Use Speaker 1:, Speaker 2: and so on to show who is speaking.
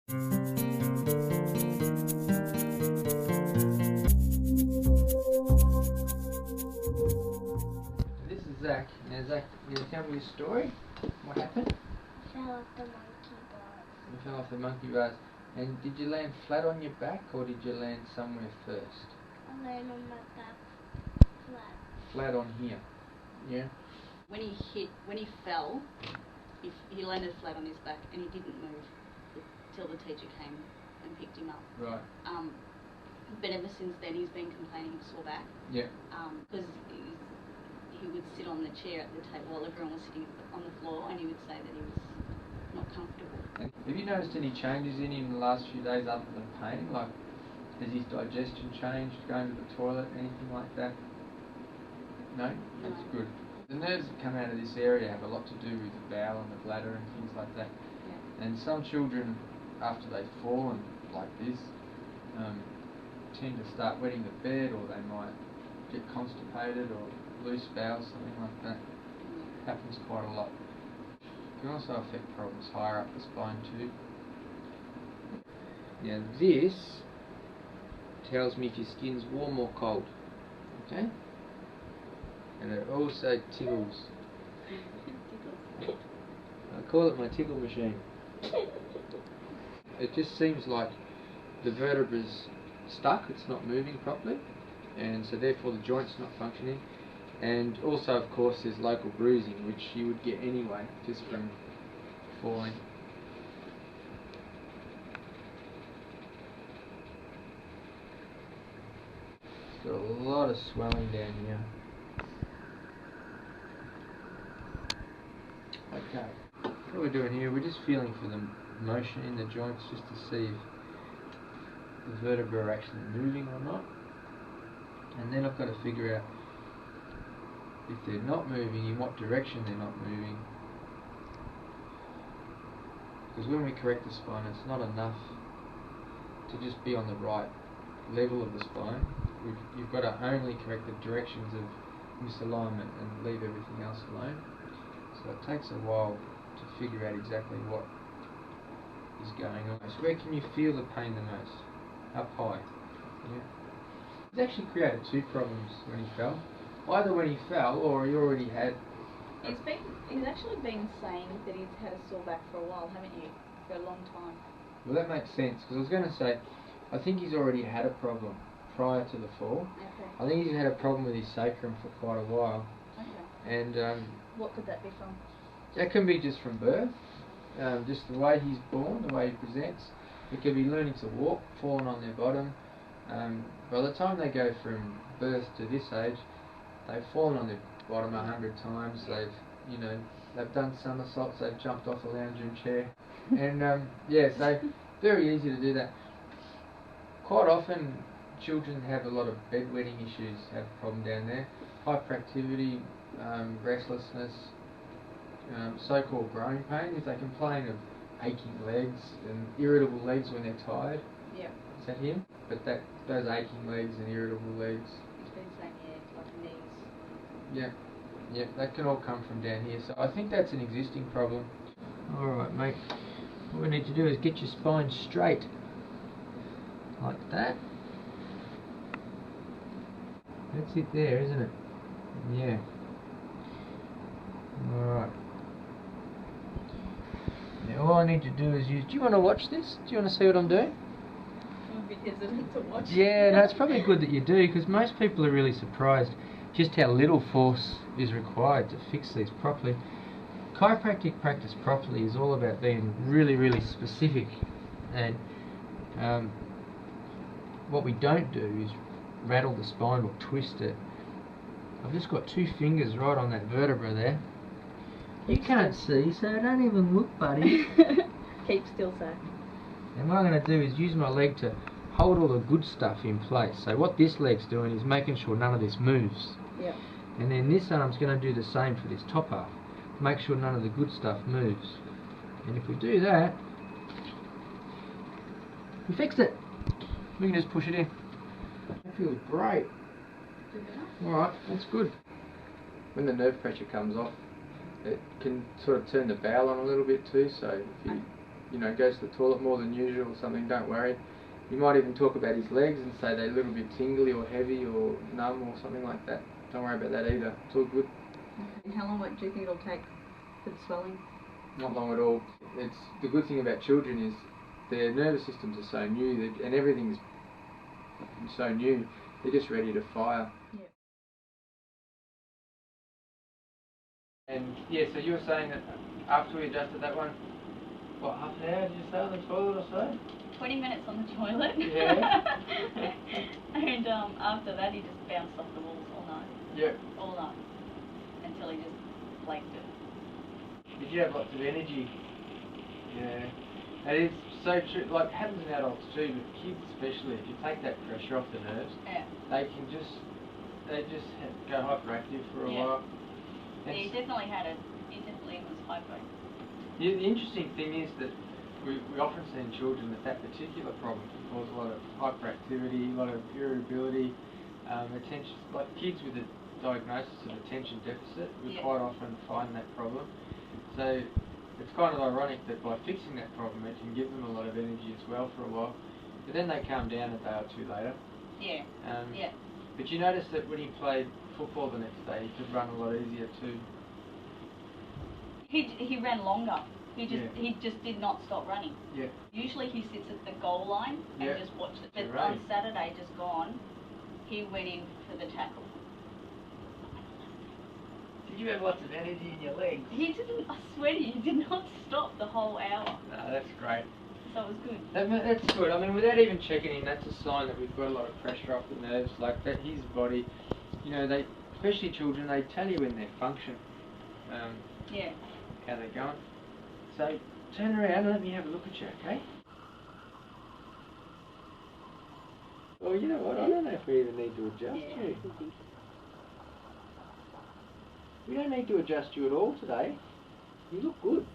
Speaker 1: This is Zach. Now Zach, you gonna tell me a story? What happened?
Speaker 2: Fell off the monkey bars.
Speaker 1: You fell off the monkey bars. And did you land flat on your back or did you land somewhere first?
Speaker 2: I landed on my back flat.
Speaker 1: Flat on here. Yeah?
Speaker 3: When he fell, he landed flat on his back and he didn't move till the teacher came and picked him up.
Speaker 1: Right.
Speaker 3: But ever since then he's been complaining of sore back.
Speaker 1: Yeah.
Speaker 3: Because he would sit on the chair at the table while everyone was sitting on the floor, and he would say that he was not comfortable.
Speaker 1: And have you noticed any changes in him in the last few days other than pain? Like, has his digestion changed, going to the toilet, anything like that? No? That's good. The nerves that come out of this area have a lot to do with the bowel and the bladder and things like that. Yeah. And some children, after they've fallen like this, tend to start wetting the bed, or they might get constipated or loose bowels, something like that. Happens quite a lot. It can also affect problems higher up the spine too. Now this tells me if your skin's warm or cold. Okay? And it also tickles. I call it my tickle machine. It just seems like the vertebra's stuck, it's not moving properly, and so therefore the joint's not functioning. And also, of course, there's local bruising, which you would get anyway, just from falling. It's got a lot of swelling down here. Okay, what we're doing here, we're just feeling for the motion in the joints, just to see if the vertebrae are actually moving or not. And then I've got to figure out if they're not moving, in what direction they're not moving. Because when we correct the spine, it's not enough to just be on the right level of the spine. You've got to only correct the directions of misalignment and leave everything else alone. So it takes a while to figure out exactly what is going on. So where can you feel the pain the most? Up high. Yeah. He's actually created two problems when he fell. Either when he fell or he already had...
Speaker 3: He's actually been saying that he's had a sore back for a while, haven't you? For a long time.
Speaker 1: Well, that makes sense, because I was going to say, I think he's already had a problem prior to the fall. Okay. I think he's had a problem with his sacrum for quite a while. Okay. And
Speaker 3: what could that be from?
Speaker 1: That can be just from birth, just the way he's born, the way he presents. It could be learning to walk, falling on their bottom. By the time they go from birth to this age, they've fallen on their bottom 100 times. They've done somersaults. They've jumped off a lounging chair, and yeah, so very easy to do that. Quite often, children have a lot of bedwetting issues. Have a problem down there. Hyperactivity, restlessness, so-called growing pain. If they complain of aching legs and irritable legs when they're tired. Yeah. Is that him? But those aching legs and irritable legs.
Speaker 3: He's been saying, yeah, like knees.
Speaker 1: Yeah. Yeah, that can all come from down here. So I think that's an existing problem. Alright, mate. What we need to do is get your spine straight. Like that. That's it there, isn't it? Yeah. Alright. Now all I need to do is use... Do you want to watch this? Do you want to see what I'm doing?
Speaker 3: I'm a bit hesitant to watch.
Speaker 1: Yeah, no, it's probably good that you do, because most people are really surprised just how little force is required to fix these properly. Chiropractic practice properly is all about being really, really specific, and what we don't do is rattle the spine or twist it. I've just got two fingers right on that vertebra there. You can't see, so don't even look, buddy.
Speaker 3: Keep still, Zach.
Speaker 1: And what I'm going to do is use my leg to hold all the good stuff in place. So what this leg's doing is making sure none of this moves. Yep. And then this arm's going to do the same for this top half. Make sure none of the good stuff moves. And if we do that, we fixed it. We can just push it in. That feels great. Alright, that's good. When the nerve pressure comes off, it can sort of turn the bowel on a little bit too, so if you goes to the toilet more than usual or something, don't worry. You might even talk about his legs and say they're a little bit tingly or heavy or numb or something like that. Don't worry about that either. It's all good.
Speaker 3: And how long do you think it'll take for the swelling?
Speaker 1: Not long at all. It's the good thing about children is their nervous systems are so new and everything's so new. They're just ready to fire.
Speaker 3: Yeah.
Speaker 1: And yeah, so you were saying that after we adjusted that one, what, half an hour did you say on the toilet or so?
Speaker 3: 20 minutes on the toilet.
Speaker 1: Yeah.
Speaker 3: And after that he just bounced off the walls all night.
Speaker 1: Yeah.
Speaker 3: All night. Until he just flaked it.
Speaker 1: Did you have lots of energy? Yeah. That is so true. Like, it happens in adults too, but kids especially, if you take that pressure off the nerves,
Speaker 3: Yeah.
Speaker 1: they just go hyperactive for a while.
Speaker 3: Yeah, he definitely was hypo.
Speaker 1: The interesting thing is that we often see in children that particular problem can cause a lot of hyperactivity, a lot of irritability, attention. Like kids with a diagnosis of attention deficit, we quite often find that problem. So it's kind of ironic that by fixing that problem, it can give them a lot of energy as well for a while. But then they calm down a day or two later.
Speaker 3: Yeah. Yeah.
Speaker 1: But you notice that when he played football the next day, he could run a lot easier too.
Speaker 3: He ran longer. He just did not stop running.
Speaker 1: Yeah.
Speaker 3: Usually he sits at the goal line and just watches it. But on Saturday, just gone, he went in for the tackle.
Speaker 1: Did you have lots of energy in your legs?
Speaker 3: He didn't. I swear to you, he did not stop the whole hour.
Speaker 1: No, that's great.
Speaker 3: So it was good.
Speaker 1: That's good. I mean, without even checking in, that's a sign that we've got a lot of pressure off the nerves. Like that, his body, especially children, they tell you in their function.
Speaker 3: Yeah.
Speaker 1: How they're going. So turn around and let me have a look at you, okay? Well, you know what? I don't know if we even need to adjust you. We don't need to adjust you at all today. You look good.